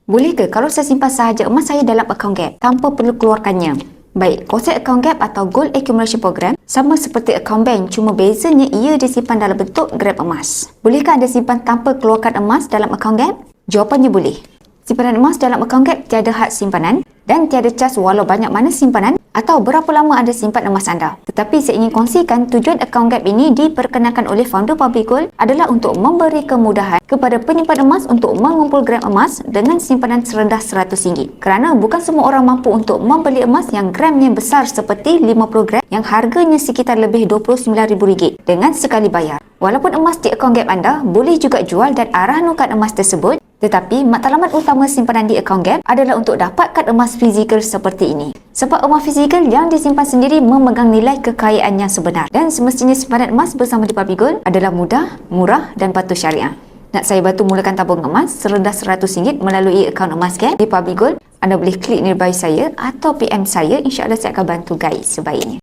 Boleh ke kalau saya simpan sahaja emas saya dalam akaun Gap tanpa perlu keluarkannya? Baik, konsep akaun Gap atau Gold Accumulation Program sama seperti akaun bank, cuma bezanya ia disimpan dalam bentuk gram emas. Bolehkah anda simpan tanpa keluarkan emas dalam akaun Gap? Jawapannya boleh. Simpanan emas dalam akaun Gap tiada had simpanan dan tiada cas walau banyak mana simpanan atau berapa lama anda simpan emas anda. Tetapi saya ingin kongsikan tujuan akaun Gap ini diperkenalkan oleh founder Public Gold adalah untuk memberi kemudahan kepada penyimpan emas untuk mengumpul gram emas dengan simpanan serendah RM100. Kerana bukan semua orang mampu untuk membeli emas yang gramnya besar seperti 50 gram yang harganya sekitar lebih RM29,000 dengan sekali bayar. Walaupun emas di akaun Gap anda boleh juga jual dan arah nukar emas tersebut, tetapi matlamat utama simpanan di akaun Gap adalah untuk dapatkan emas fizikal seperti ini. Sebab emas fizikal yang disimpan sendiri memegang nilai kekayaan yang sebenar. Dan semestinya simpanan emas bersama di Public Gold adalah mudah, murah dan patuh syariah. Nak saya bantu mulakan tabung emas serendah RM100 melalui akaun emas Gap di Public Gold? Anda boleh klik nearby saya atau PM saya. InsyaAllah saya akan bantu guide sebaiknya.